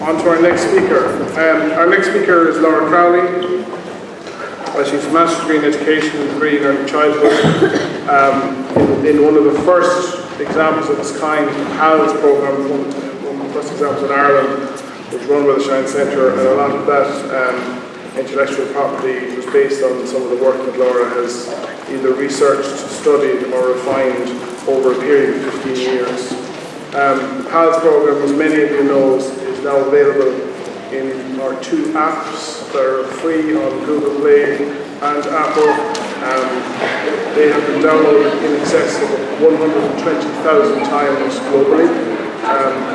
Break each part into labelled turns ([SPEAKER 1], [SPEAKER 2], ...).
[SPEAKER 1] On to our next speaker. Our next speaker is LauraCrowley. She's a master's degree in education and degree in early childhood. In one of the first examples of its kind, the PALS program, one of the first examples in Ireland, was run by the Shine Centre, and a lot of that intellectual property was based on some of the work that Laura has either researched, studied, or refined over a period of 15 years. The PALS program, as many of you know, is now available in our two apps that are free on Google Play and Apple. They have been downloaded in excess of 120,000 times globally,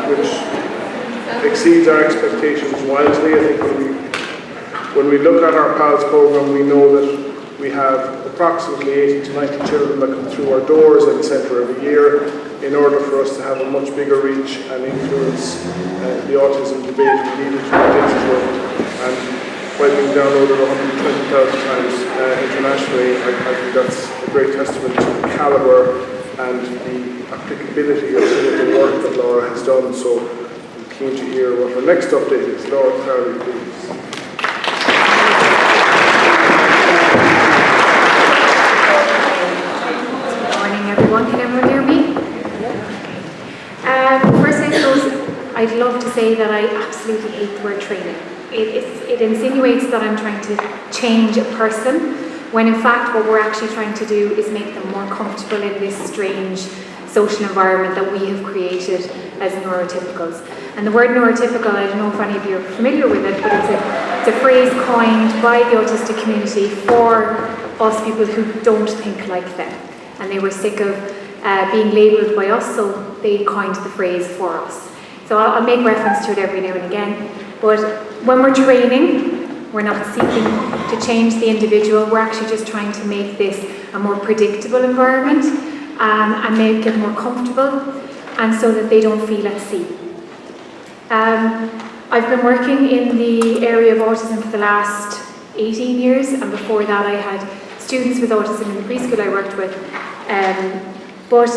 [SPEAKER 1] which exceeds our expectations wildly. I think when we look at our PALS program, we know that we have approximately 80 to 90 children that come through our doors in the centre every year in order for us to have a much bigger reach and influence the autism debate we needed to digital. And by being downloaded 120,000 times internationally, I think that's a great testament to the calibre and the applicability of some of the work that Laura has done. So I'm keen to hear what her next update is. LauraCrowley, please.
[SPEAKER 2] Can everyone hear me? First, I suppose I'd love to say that I absolutely hate the word training. It insinuates that I'm trying to change a person, when in fact what we're actually trying to do is make them more comfortable in this strange social environment that we have created as neurotypicals. And the word neurotypical, I don't know if any of you are familiar with it, but it's a phrase coined by the autistic community for us people who don't think like them. And they were sick of being labelled by us, so they coined the phrase for us. So I'll make reference to it every now and again. But when we're training, we're not seeking to change the individual. We're actually just trying to make this a more predictable environment and make it more comfortable, and so that they don't feel at sea. I've been working in the area of autism for the last 18 years, and before that I had students with autism in the preschool I worked with. But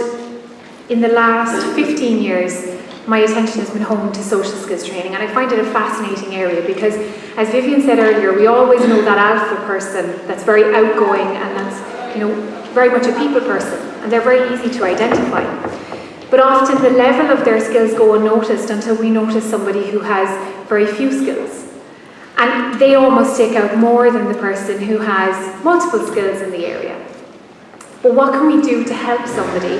[SPEAKER 2] in the last 15 years, my attention has been honed to social skills training, and I find it a fascinating area because, as Vivian said earlier, we always know that alpha person that's very outgoing and that's, very much a people person, and they're very easy to identify. But often the level of their skills go unnoticed until we notice somebody who has very few skills. And they almost stick out more than the person who has multiple skills in the area. But what can we do to help somebody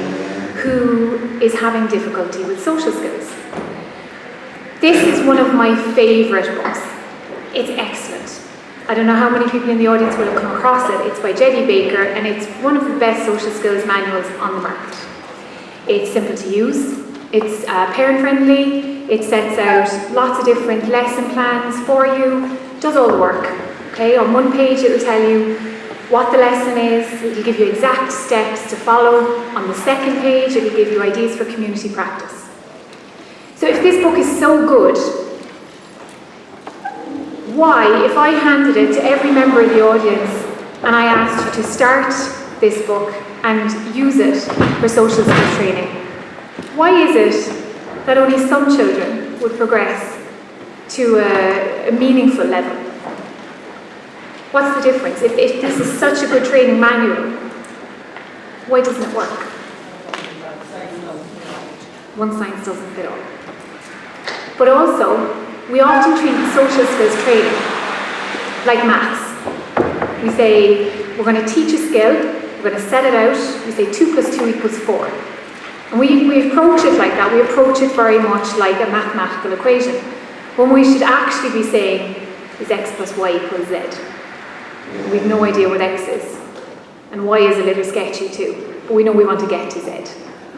[SPEAKER 2] who is having difficulty with social skills? This is one of my favourite books. It's excellent. I don't know how many people in the audience will have come across it. It's by Jetty Baker, and it's one of the best social skills manuals on the market. It's simple to use, it's parent-friendly, it sets out lots of different lesson plans for you, does all the work. Okay, on one page it will tell you what the lesson is, it will give you exact steps to follow. On the second page it will give you ideas for community practice. So if this book is so good, why, if I handed it to every member of the audience and I asked you to start this book and use it for social skills training, why is it that only some children would progress to a meaningful level? What's the difference? If this is such a good training manual, why doesn't it work? One size doesn't fit all. But also, we often treat social skills training like maths. We say, we're going to teach a skill, we're going to set it out, we say 2 + 2 = 4. And we approach it like that, we approach it very much like a mathematical equation, when we should actually be saying, is x + y = z. We've no idea what x is, and y is a little sketchy too, but we know we want to get to z.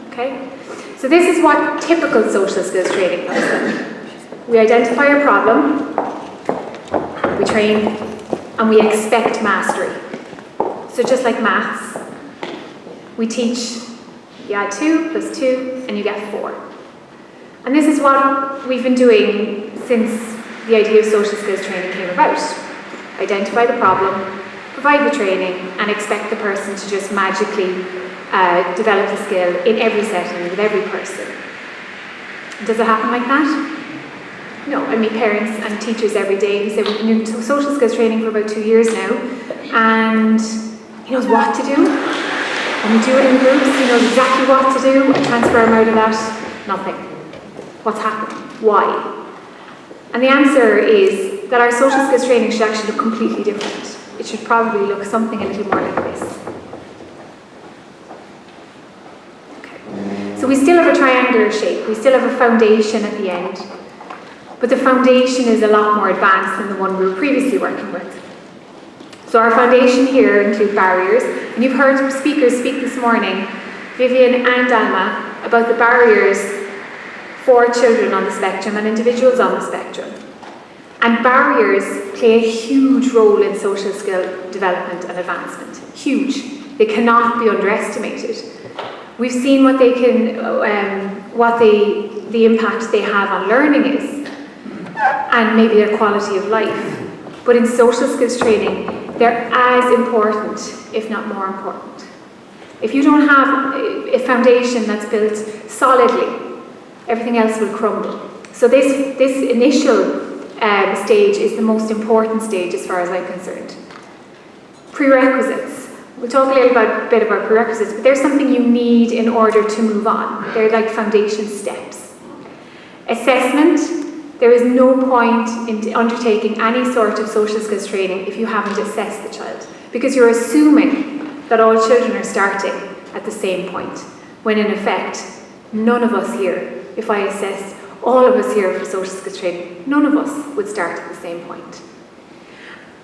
[SPEAKER 2] Okay? So this is what typical social skills training looks like. We identify a problem, we train, and we expect mastery. So just like maths, we teach, you add 2 + 2, and you get 4. And this is what we've been doing since the idea of social skills training came about. Identify the problem, provide the training, and expect the person to just magically develop the skill in every setting with every person. Does it happen like that? No, I meet parents and teachers every day who say we've been doing social skills training for about 2 years now, and he knows what to do. When we do it in groups, he knows exactly what to do. I transfer him out of that, nothing. What's happening? Why? And the answer is that our social skills training should actually look completely different. It should probably look something a little more like this. Okay. So we still have a triangular shape. We still have a foundation at the end. But the foundation is a lot more advanced than the one we were previously working with. So our foundation here includes barriers. And you've heard speakers speak this morning, Vivian and Alma, about the barriers for children on the spectrum and individuals on the spectrum. And barriers play a huge role in social skill development and advancement. Huge. They cannot be underestimated. We've seen what they can, the impact they have on learning is, and maybe their quality of life. But in social skills training, they're as important, if not more important. If you don't have a foundation that's built solidly, everything else will crumble. So this initial stage is the most important stage as far as I'm concerned. Prerequisites. We'll talk a little bit about prerequisites, but there's something you need in order to move on. They're like foundation steps. Assessment. There is no point in undertaking any sort of social skills training if you haven't assessed the child, because you're assuming that all children are starting at the same point, when in effect, none of us here, if I assessed all of us here for social skills training, none of us would start at the same point.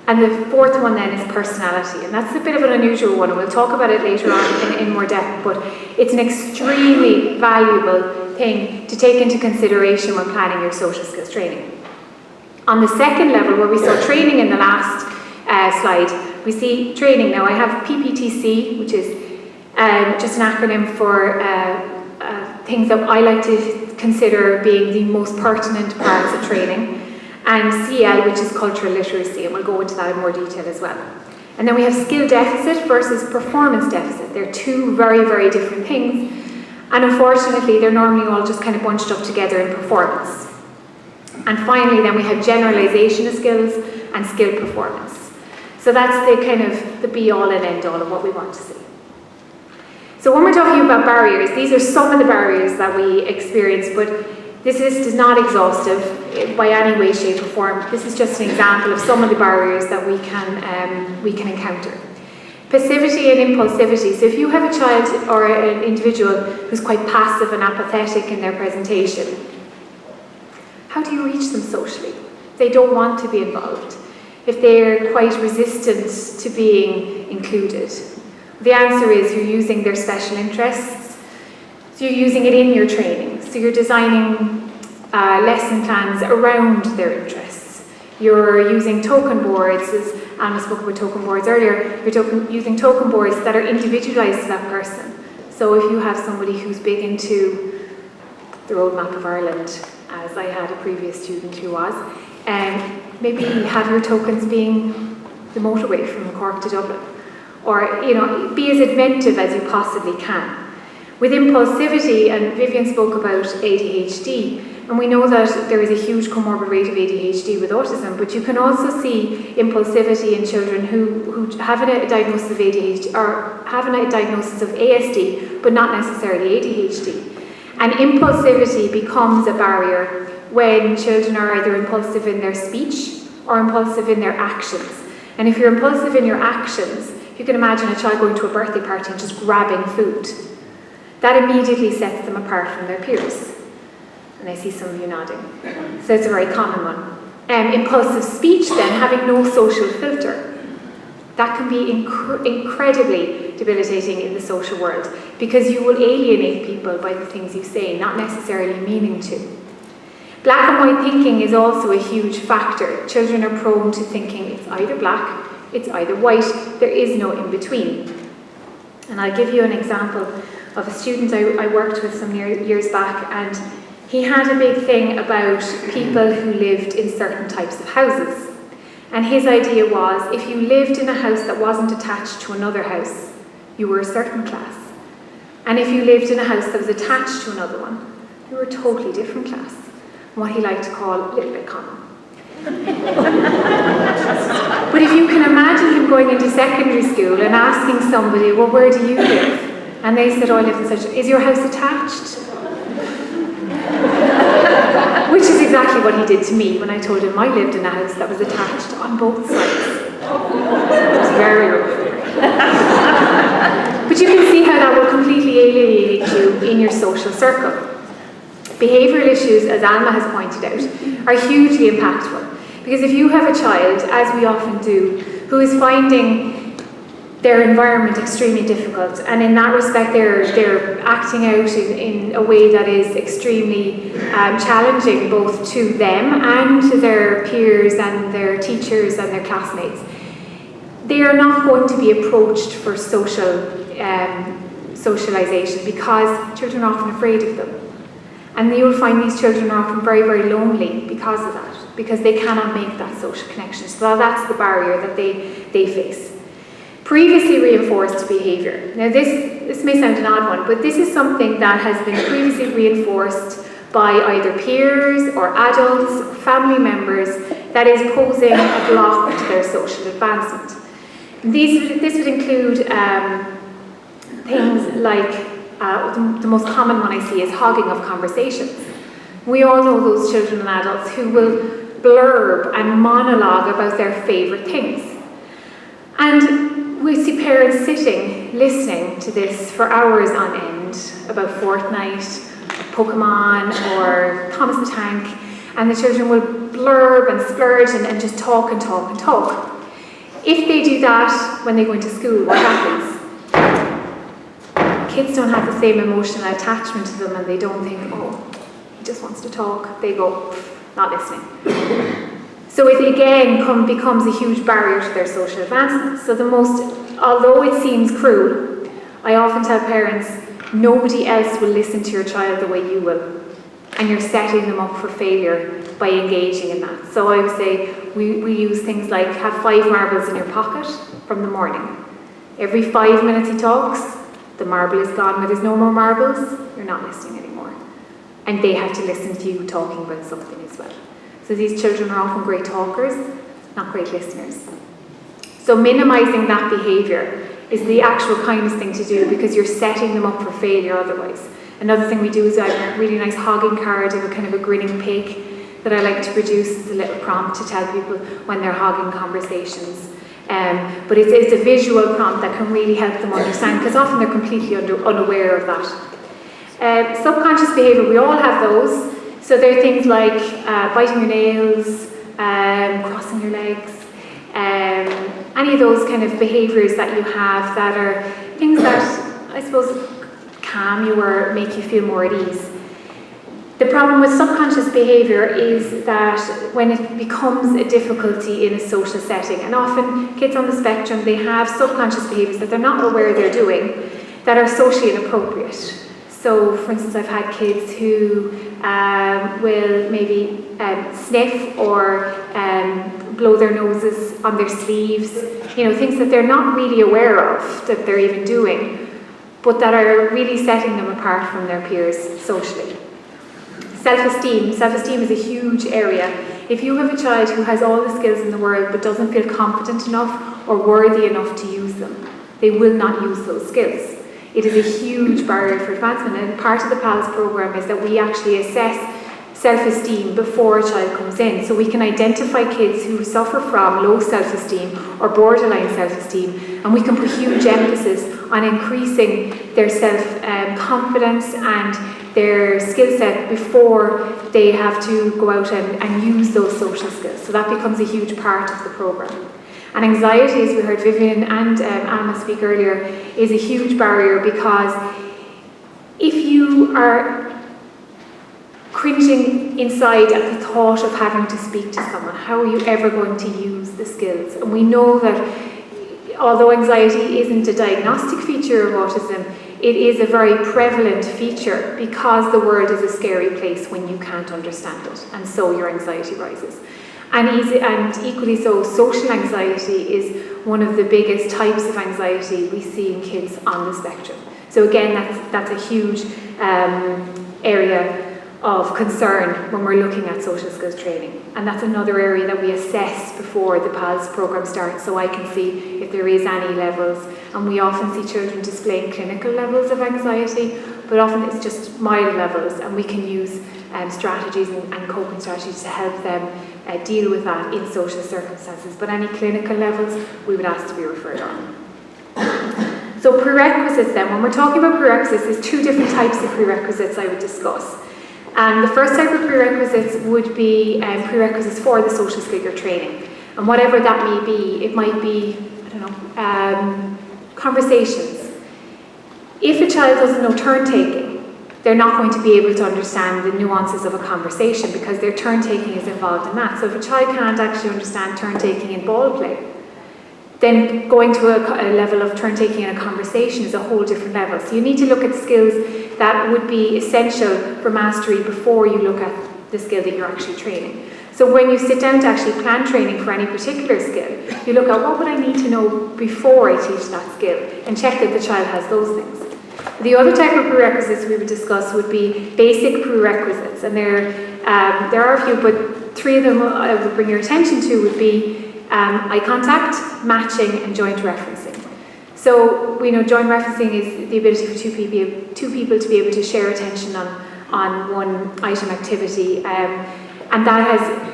[SPEAKER 2] And the fourth one then is personality, and that's a bit of an unusual one, and we'll talk about it later on in more depth, but it's an extremely valuable thing to take into consideration when planning your social skills training. On the second level, where we saw training in the last slide, we see training. Now I have PPTC, which is just an acronym for things that I like to consider being the most pertinent parts of training, and CL, which is cultural literacy, and we'll go into that in more detail as well. And then we have skill deficit versus performance deficit. They're two very, very different things, and unfortunately they're normally all just kind of bunched up together in performance. And finally then we have generalization of skills and skill performance. So that's the kind of the be all and end all of what we want to see. So when we're talking about barriers, these are some of the barriers that we experience, but this list is not exhaustive by any way, shape or form. This is just an example of some of the barriers that we can encounter. Passivity and impulsivity. So if you have a child or an individual who's quite passive and apathetic in their presentation, how do you reach them socially? They don't want to be involved. If they're quite resistant to being included, the answer is you're using their special interests. So you're using it in your training. So you're designing lesson plans around their interests. You're using token boards, as Anna spoke about token boards earlier, you're using token boards that are individualised to that person. So if you have somebody who's big into the roadmap of Ireland, as I had a previous student who was, maybe have your tokens being the motorway from Cork to Dublin. Or, be as inventive as you possibly can. With impulsivity, and Vivian spoke about ADHD, and we know that there is a huge comorbid rate of ADHD with autism, but you can also see impulsivity in children who have a diagnosis of ADHD, or have a diagnosis of ASD, but not necessarily ADHD. And impulsivity becomes a barrier when children are either impulsive in their speech or impulsive in their actions. And if you're impulsive in your actions, you can imagine a child going to a birthday party and just grabbing food. That immediately sets them apart from their peers. And I see some of you nodding. So it's a very common one. Impulsive speech then, having no social filter. That can be incredibly debilitating in the social world, because you will alienate people by the things you say, not necessarily meaning to. Black and white thinking is also a huge factor. Children are prone to thinking it's either black, it's either white, there is no in between. And I'll give you an example of a student I worked with some years back, and he had a big thing about people who lived in certain types of houses. And his idea was, if you lived in a house that wasn't attached to another house, you were a certain class. And if you lived in a house that was attached to another one, you were a totally different class. what he liked to call a little bit common. But if you can imagine him going into secondary school and asking somebody, well, where do you live? And they said, oh, I live in such, is your house attached? Which is exactly what he did to me when I told him I lived in a house that was attached on both sides. It was very rough. But you can see how that will completely alienate you in your social circle. Behavioural issues, as Alma has pointed out, are hugely impactful. Because if you have a child, as we often do, who is finding their environment extremely difficult, and in that respect they're acting out in a way that is extremely challenging both to them and to their peers and their teachers and their classmates, they are not going to be approached for socialisation because children are often afraid of them. And you'll find these children are often very, very lonely because of that, because they cannot make that social connection. So that's the barrier that they face. Previously reinforced behaviour. Now this may sound an odd one, but this is something that has been previously reinforced by either peers or adults, or family members, that is posing a block to their social advancement. This would include things like, the most common one I see is hogging of conversations. We all know those children and adults who will blurb and monologue about their favourite things. And we see parents sitting, listening to this for hours on end, about Fortnite, Pokemon, or Thomas the Tank, and the children will blurb and splurge and just talk and talk and talk. If they do that when they go into school, what happens? Kids don't have the same emotional attachment to them, and they don't think, oh, he just wants to talk. They go, not listening. So it again becomes a huge barrier to their social advancement. So although it seems cruel, I often tell parents, nobody else will listen to your child the way you will. And you're setting them up for failure by engaging in that. So I would say we use things like have 5 marbles in your pocket from the morning. Every 5 minutes he talks, the marble is gone. When there's no more marbles, you're not listening anymore. And they have to listen to you talking about something as well. So these children are often great talkers, not great listeners. So minimising that behaviour is the actual kindest thing to do, because you're setting them up for failure otherwise. Another thing we do is I have a really nice hogging card of a kind of a grinning pig that I like to produce as a little prompt to tell people when they're hogging conversations. But it's a visual prompt that can really help them understand, because often they're completely unaware of that. Subconscious behaviour, we all have those. So there are things like biting your nails, crossing your legs, any of those kind of behaviours that you have that are things that, I suppose, calm you or make you feel more at ease. The problem with subconscious behaviour is that when it becomes a difficulty in a social setting, and often kids on the spectrum, they have subconscious behaviours that they're not aware they're doing that are socially inappropriate. So, for instance, I've had kids who will maybe sniff or blow their noses on their sleeves, things that they're not really aware of that they're even doing, but that are really setting them apart from their peers socially. Self-esteem. Self-esteem is a huge area. If you have a child who has all the skills in the world but doesn't feel confident enough or worthy enough to use them, they will not use those skills. It is a huge barrier for advancement, and part of the PALS programme is that we actually assess self-esteem before a child comes in. So we can identify kids who suffer from low self-esteem or borderline self-esteem, and we can put huge emphasis on increasing their self-confidence and their skill set before they have to go out and use those social skills. So that becomes a huge part of the programme. And anxiety, as we heard Vivian and Alma speak earlier, is a huge barrier, because if you are cringing inside at the thought of having to speak to someone, how are you ever going to use the skills? And we know that although anxiety isn't a diagnostic feature of autism, it is a very prevalent feature, because the world is a scary place when you can't understand it, and so your anxiety rises. And equally so, social anxiety is one of the biggest types of anxiety we see in kids on the spectrum. So again, that's a huge area of concern when we're looking at social skills training. And that's another area that we assess before the PALS programme starts, so I can see if there is any levels. And we often see children displaying clinical levels of anxiety, but often it's just mild levels, and we can use strategies and coping strategies to help them deal with that in social circumstances. But any clinical levels, we would ask to be referred on. So prerequisites then, when we're talking about prerequisites, there's two different types of prerequisites I would discuss. And the first type of prerequisites would be prerequisites for the social skill you're training. And whatever that may be, it might be, conversations. If a child doesn't know turn-taking, they're not going to be able to understand the nuances of a conversation because their turn-taking is involved in that. So if a child can't actually understand turn-taking in ball play, then going to a level of turn-taking in a conversation is a whole different level. So you need to look at skills that would be essential for mastery before you look at the skill that you're actually training. So when you sit down to actually plan training for any particular skill, you look at what would I need to know before I teach that skill and check that the child has those things. The other type of prerequisites we would discuss would be basic prerequisites, and there are a few, but three of them I would bring your attention to would be eye contact, matching, and joint referencing. So we know joint referencing is the ability for two people to be able to share attention on one item activity, and that has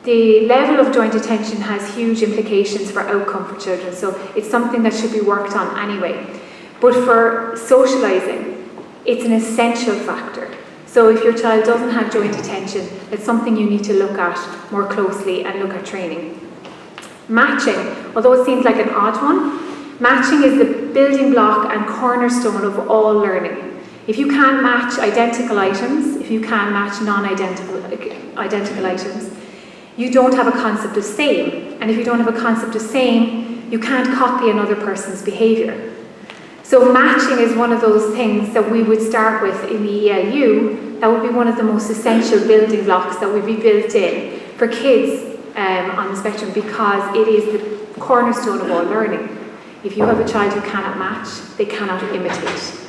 [SPEAKER 2] the level of joint attention has huge implications for outcome for children. So it's something that should be worked on anyway. But for socialising, it's an essential factor. So if your child doesn't have joint attention, it's something you need to look at more closely and look at training. Matching, although it seems like an odd one, matching is the building block and cornerstone of all learning. If you can't match identical items, if you can't match non-identical items, you don't have a concept of same. And if you don't have a concept of same, you can't copy another person's behaviour. So matching is one of those things that we would start with in the ELU. That would be one of the most essential building blocks that would be built in for kids on the spectrum, because it is the cornerstone of all learning. If you have a child who cannot match, they cannot imitate.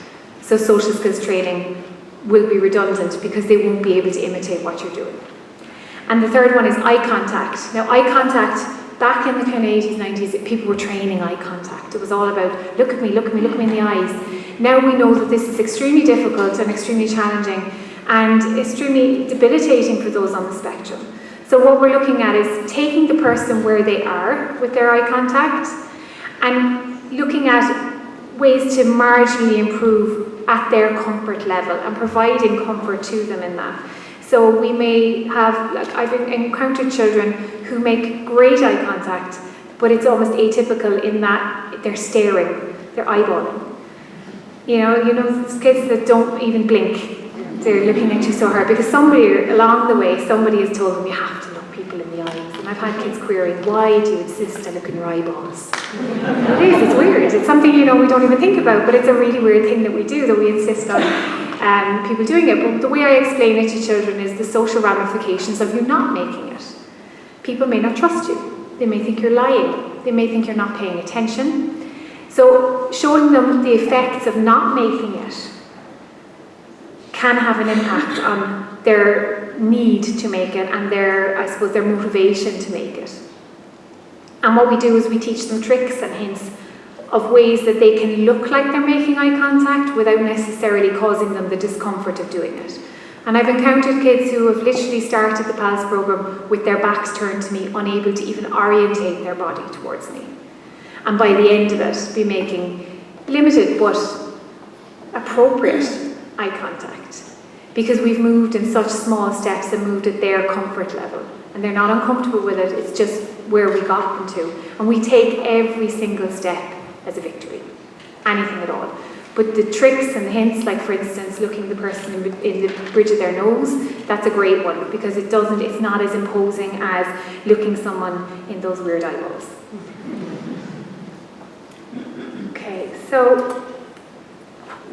[SPEAKER 2] So social skills training will be redundant because they won't be able to imitate what you're doing. And the third one is eye contact. Now, eye contact, back in the kind of 80s, 90s, people were training eye contact. It was all about, look at me, look at me, look at me in the eyes. Now we know that this is extremely difficult and extremely challenging and extremely debilitating for those on the spectrum. So what we're looking at is taking the person where they are with their eye contact and looking at ways to marginally improve at their comfort level and providing comfort to them in that. So we may have, like I've encountered children who make great eye contact, but it's almost atypical in that they're staring, they're eyeballing. You know, kids that don't even blink, they're looking at you so hard because somebody along the way, somebody has told them you have to look people in the eyes. And I've had kids querying, why do you insist on looking in your eyeballs? It is, it's weird. It's something, we don't even think about, but it's a really weird thing that we do, that we insist on people doing it. But the way I explain it to children is the social ramifications of you not making it. People may not trust you. They may think you're lying. They may think you're not paying attention. So showing them the effects of not making it can have an impact on their need to make it and their motivation to make it. And what we do is we teach them tricks and hints of ways that they can look like they're making eye contact without necessarily causing them the discomfort of doing it. And I've encountered kids who have literally started the PALS programme with their backs turned to me, unable to even orientate their body towards me. And by the end of it, be making limited but appropriate eye contact. Because we've moved in such small steps and moved at their comfort level. And they're not uncomfortable with it, it's just where we got them to. And we take every single step as a victory, anything at all. But the tricks and the hints, like for instance, looking the person in the bridge of their nose, that's a great one because it's not as imposing as looking someone in those weird eyeballs. Okay, so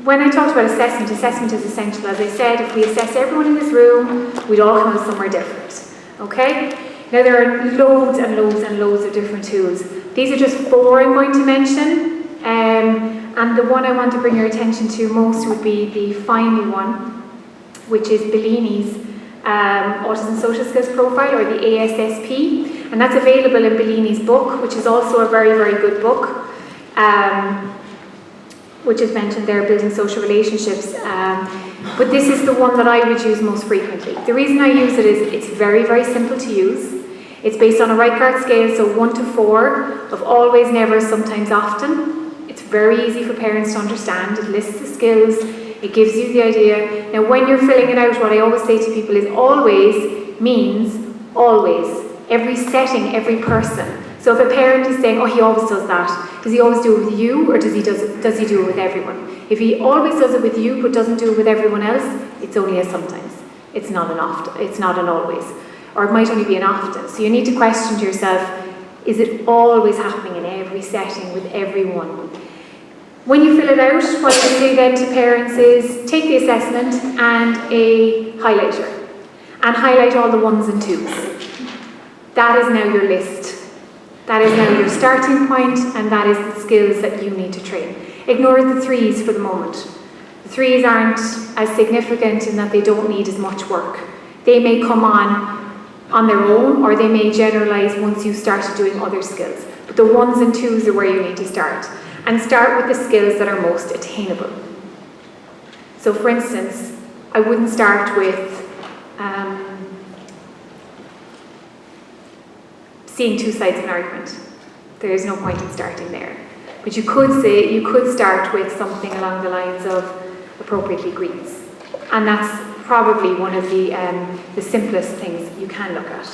[SPEAKER 2] when I talked about assessment is essential. As I said, if we assess everyone in this room, we'd all come out somewhere different. Okay? Now there are loads and loads and loads of different tools. These are just 4 I'm going to mention. And the one I want to bring your attention to most would be the final one. which is Bellini's Autism Social Skills Profile, or the ASSP, and that's available in Bellini's book, which is also a very, very good book, which is mentioned there, Building Social Relationships. But this is the one that I would use most frequently. The reason I use it is it's very, very simple to use. It's based on a Rickard scale, so 1 to 4, of always, never, sometimes, often. It's very easy for parents to understand. It lists the skills, it gives you the idea. Now, when you're filling it out, what I always say to people is always means always. Every setting, every person. So if a parent is saying, oh, he always does that, does he always do it with you, or does he do it with everyone? If he always does it with you but doesn't do it with everyone else, it's only a sometimes. It's not an often. It's not an always. Or it might only be an often. So you need to question to yourself, is it always happening in every setting with everyone? When you fill it out, what I say then to parents is take the assessment and a highlighter, and highlight all the 1s and 2s. That is now your list. That is now your starting point, and that is the skills that you need to train. Ignore the 3s for the moment. The 3s aren't as significant in that they don't need as much work. They may come on their own, or they may generalise once you've started doing other skills. But the 1s and 2s are where you need to start. And start with the skills that are most attainable. So for instance, I wouldn't start with seeing 2 sides of an argument. There is no point in starting there. But you could start with something along the lines of appropriately agrees. And that's probably one of the simplest things you can look at.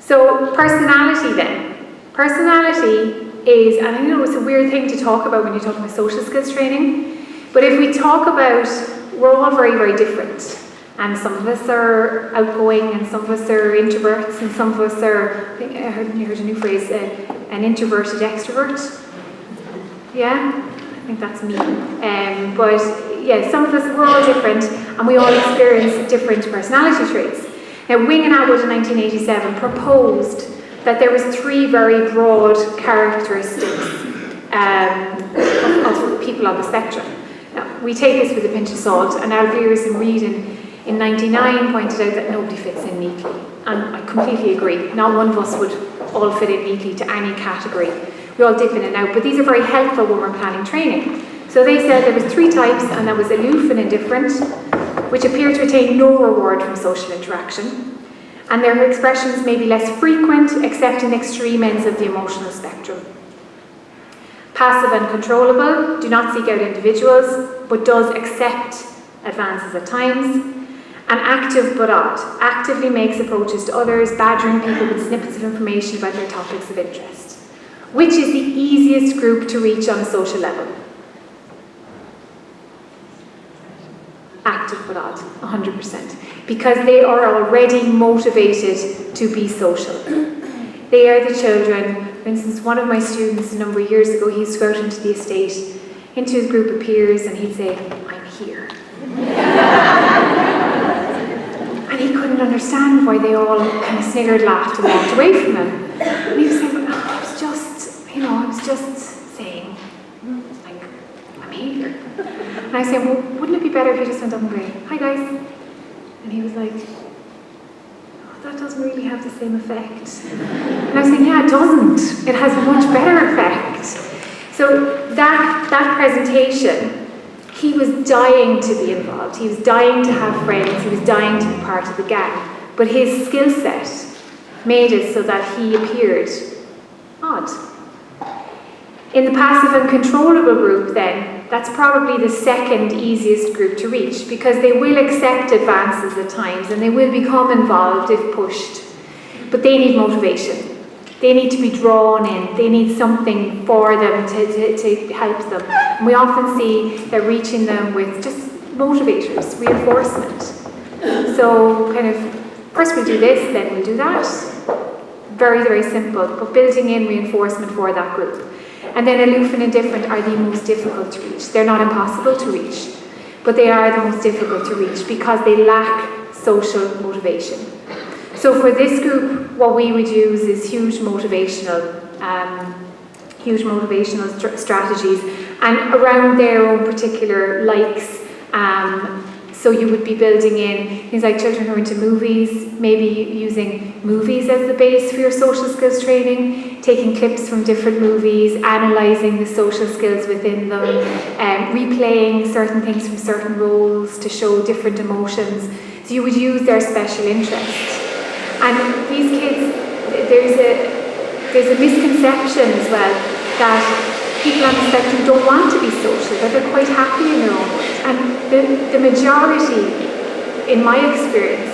[SPEAKER 2] So personality then. Personality is, and I know it's a weird thing to talk about when you're talking about social skills training, but if we talk about, we're all very, very different. And some of us are outgoing, and some of us are introverts, and some of us are, I heard a new phrase, an introverted extrovert. Yeah, I think that's me. But yeah, some of us, we're all different, and we all experience different personality traits. Now, Wing and Atwood in 1987 proposed that there was 3 very broad characteristics of people on the spectrum. Now, we take this with a pinch of salt, and Alviers and Reid in 99 pointed out that nobody fits in neatly. And I completely agree. Not one of us would all fit in neatly to any category. We all dip in and out, but these are very helpful when we're planning training. So they said there was 3 types, and that was aloof and indifferent, which appear to attain no reward from social interaction. And their expressions may be less frequent, except in extreme ends of the emotional spectrum. Passive and controllable, do not seek out individuals, but does accept advances at times. And active but odd, actively makes approaches to others, badgering people with snippets of information about their topics of interest. Which is the easiest group to reach on a social level? Active but odd, 100%. Because they are already motivated to be social. They are the children. For instance, one of my students a number of years ago, he used to go out into the estate, into his group of peers, and he'd say, I'm here. And he couldn't understand why they all kind of sniggered, laughed, and walked away from him. And he was saying, I was just saying, like, I'm here. And I said, well, wouldn't it be better if you just went up and went, hi guys. And he was like, oh, that doesn't really have the same effect. And I was saying, yeah, it doesn't. It has a much better effect. So that presentation, he was dying to be involved. He was dying to have friends. He was dying to be part of the gang. But his skill set made it so that he appeared odd. In the passive and controllable group then, that's probably the second easiest group to reach, because they will accept advances at times and they will become involved if pushed. But they need motivation. They need to be drawn in. They need something for them to help them. And we often see that reaching them with just motivators, reinforcement. So kind of, first we do this, then we do that. Very, very simple, but building in reinforcement for that group. And then aloof and indifferent are the most difficult to reach. They're not impossible to reach, but they are the most difficult to reach because they lack social motivation. So for this group, what we would use is huge motivational strategies, and around their own particular likes So you would be building in things like children who are into movies, maybe using movies as the base for your social skills training, taking clips from different movies, analysing the social skills within them, replaying certain things from certain roles to show different emotions. So you would use their special interest. And these kids, there's a misconception as well that people on the spectrum don't want to be social, that they're quite happy in their own world. And the majority, in my experience,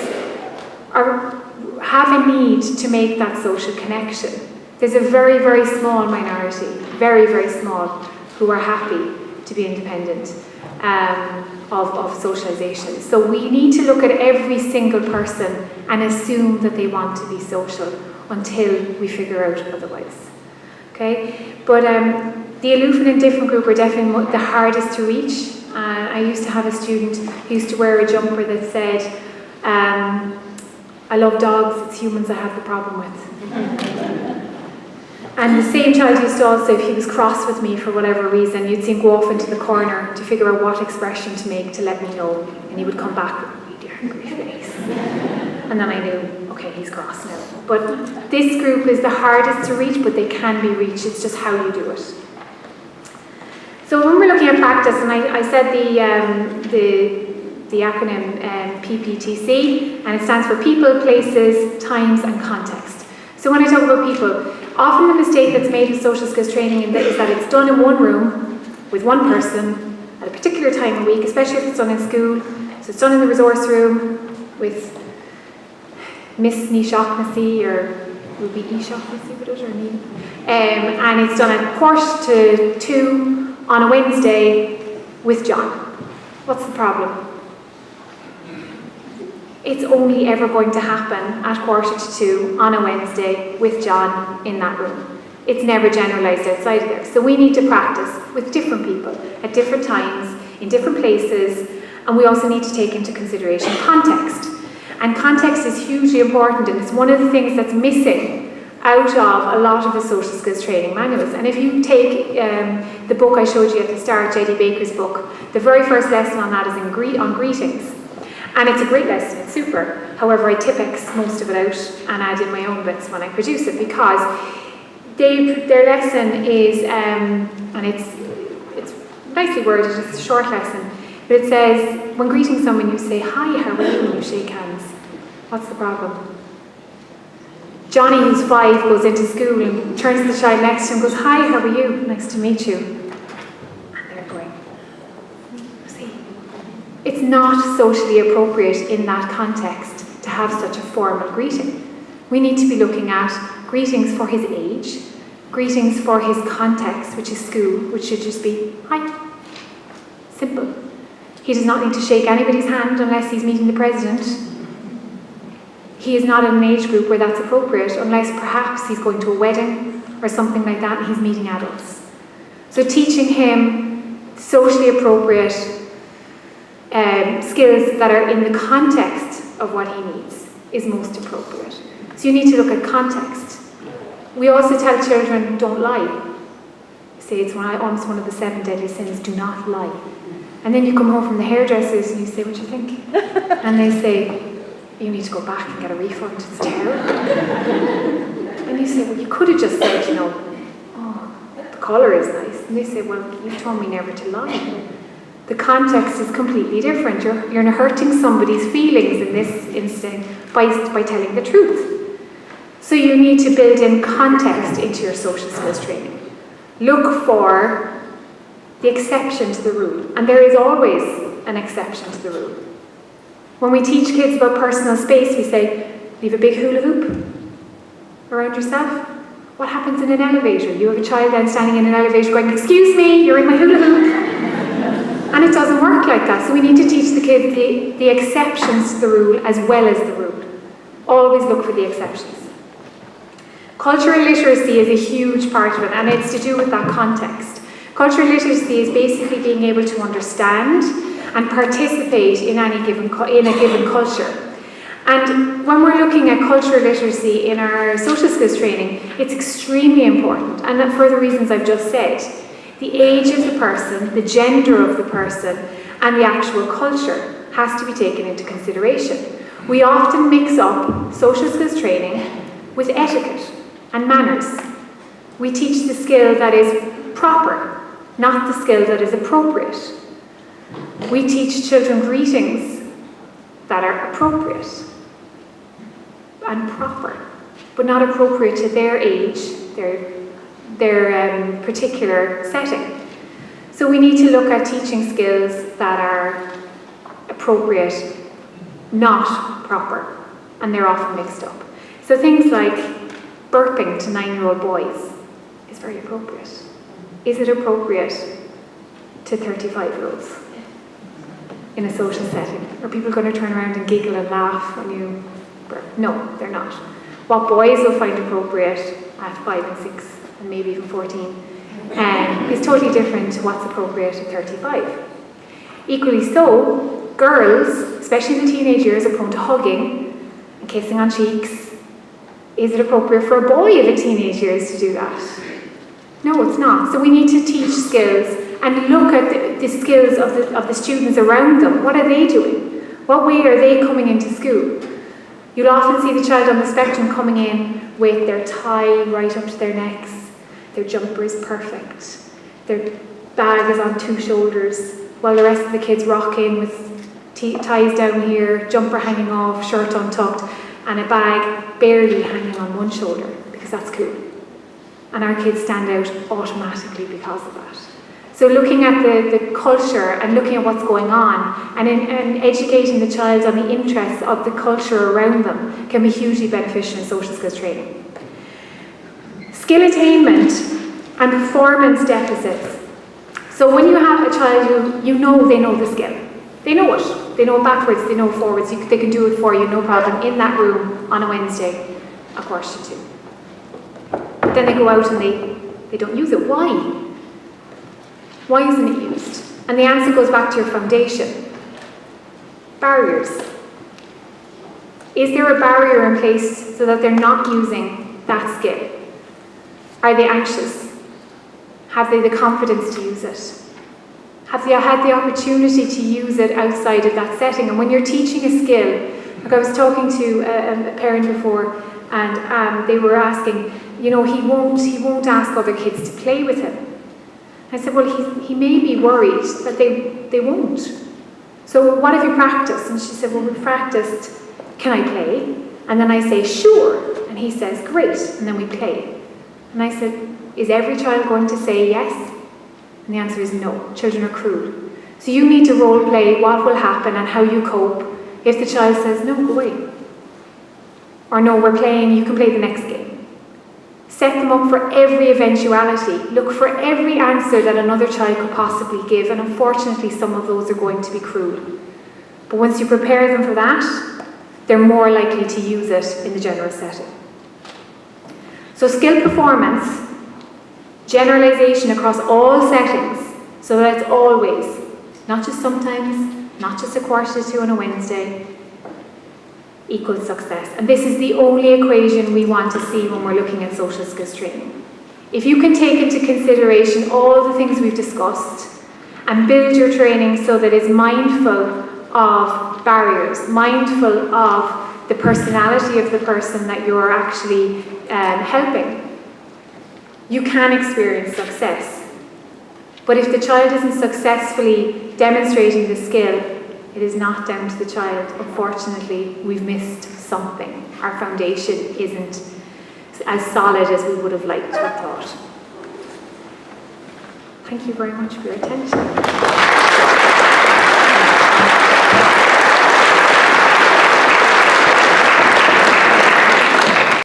[SPEAKER 2] have a need to make that social connection. There's a very, very small minority, very, very small, who are happy to be independent of socialisation. So we need to look at every single person and assume that they want to be social until we figure out otherwise. Okay? But the aloof and indifferent group are definitely the hardest to reach. I used to have a student who used to wear a jumper that said, I love dogs, it's humans I have the problem with. And the same child used to also, if he was cross with me for whatever reason, you'd see him go off into the corner to figure out what expression to make to let me know. And he would come back with a really angry face. And then I knew, okay, he's cross now. But this group is the hardest to reach, but they can be reached. It's just how you do it. So when we're looking at practice, and I said the acronym PPTC, and it stands for people, places, times, and context. So when I talk about people, often the mistake that's made with social skills training is that it's done in one room with one person at a particular time of week, especially if it's done in school. So it's done in the resource room with Miss Nishocknessy or Ruby Eshocknessy, would it, or Neve? And it's done at 1:45 on a Wednesday with John. What's the problem? It's only ever going to happen at 1:45 on a Wednesday with John in that room. It's never generalised outside of there. So we need to practice with different people at different times, in different places, and we also need to take into consideration context. And context is hugely important, and it's one of the things that's missing out of a lot of the social skills training manuals. And if you take the book I showed you at the start, J.D. Baker's book, the very first lesson on that is on greetings. And it's a great lesson, it's super. However, I Tipex most of it out and add in my own bits when I produce it, because their lesson is, and it's nicely worded, it's a short lesson, but it says, when greeting someone you say, hi, how are you, and you shake hands. What's the problem? Johnny, who's 5, goes into school and turns to the child next to him and goes, hi, how are you? Nice to meet you. And they're going, see, it's not socially appropriate in that context to have such a formal greeting. We need to be looking at greetings for his age, greetings for his context, which is school, which should just be, hi. Simple. He does not need to shake anybody's hand unless he's meeting the president. He is not in an age group where that's appropriate, unless perhaps he's going to a wedding or something like that and he's meeting adults. So teaching him socially appropriate skills that are in the context of what he needs is most appropriate. So you need to look at context. We also tell children, don't lie. Say it's almost one of the 7 deadly sins, do not lie. And then you come home from the hairdressers and you say, what do you think? And they say, you need to go back and get a refund, it's terrible. And you say, well, you could have just said, oh, the colour is nice. And they say, well, you've told me never to lie. The context is completely different. You're hurting somebody's feelings in this instance by telling the truth. So you need to build in context into your social skills training. Look for the exception to the rule. And there is always an exception to the rule. When we teach kids about personal space, we say, leave a big hula hoop around yourself. What happens in an elevator? You have a child then standing in an elevator going, excuse me, you're in my hula hoop. And it doesn't work like that. So we need to teach the kids the exceptions to the rule as well as the rule. Always look for the exceptions. Cultural literacy is a huge part of it, and it's to do with that context. Cultural literacy is basically being able to understand and participate in a given culture. And when we're looking at cultural literacy in our social skills training, it's extremely important, and for the reasons I've just said. The age of the person, the gender of the person, and the actual culture has to be taken into consideration. We often mix up social skills training with etiquette and manners. We teach the skill that is proper, not the skill that is appropriate. We teach children greetings that are appropriate and proper, but not appropriate to their age, their particular setting. So we need to look at teaching skills that are appropriate, not proper, and they're often mixed up. So things like burping to 9-year-old boys is very appropriate. Is it appropriate to 35-year-olds in a social setting? Are people going to turn around and giggle and laugh when you burp? No, they're not. What boys will find appropriate at 5 and 6 and maybe even 14 is totally different to what's appropriate at 35. Equally so, girls, especially in the teenage years, are prone to hugging and kissing on cheeks. Is it appropriate for a boy of a teenage years to do that? No, it's not. So we need to teach skills and look at the skills of the students around them. What are they doing? What way are they coming into school? You'll often see the child on the spectrum coming in with their tie right up to their necks, their jumper is perfect, their bag is on 2 shoulders, while the rest of the kids rock in with ties down here, jumper hanging off, shirt untucked, and a bag barely hanging on 1 shoulder, because that's cool. And our kids stand out automatically because of that. So looking at the culture and looking at what's going on and educating the child on the interests of the culture around them can be hugely beneficial in social skills training. Skill attainment and performance deficits. So when you have a child, you know they know the skill. They know it. They know it backwards, they know it forwards. They can do it for you, no problem, in that room on a Wednesday, a 1:45. But then they go out and they don't use it. Why? Why isn't it used? And the answer goes back to your foundation. Barriers. Is there a barrier in place so that they're not using that skill? Are they anxious? Have they the confidence to use it? Have they had the opportunity to use it outside of that setting? And when you're teaching a skill, like I was talking to a parent before, and they were asking, he won't ask other kids to play with him. I said, well, he may be worried that they won't. So what have you practiced? And she said, well, we've practiced, can I play? And then I say, sure. And he says, great. And then we play. And I said, is every child going to say yes? And the answer is no. Children are cruel. So you need to role play what will happen and how you cope if the child says, no, go away. Or no, we're playing, you can play the next game. Set them up for every eventuality. Look for every answer that another child could possibly give, and unfortunately some of those are going to be cruel. But once you prepare them for that, they're more likely to use it in the general setting. So skill performance, generalisation across all settings, so that it's always, not just sometimes, not just a 1:45 on a Wednesday, equals success. And this is the only equation we want to see when we're looking at social skills training. If you can take into consideration all the things we've discussed and build your training so that it's mindful of barriers, mindful of the personality of the person that you're actually helping, you can experience success. But if the child isn't successfully demonstrating the skill, it is not down to the child. Unfortunately, we've missed something. Our foundation isn't as solid as we would have liked to have thought. Thank you very much for your attention.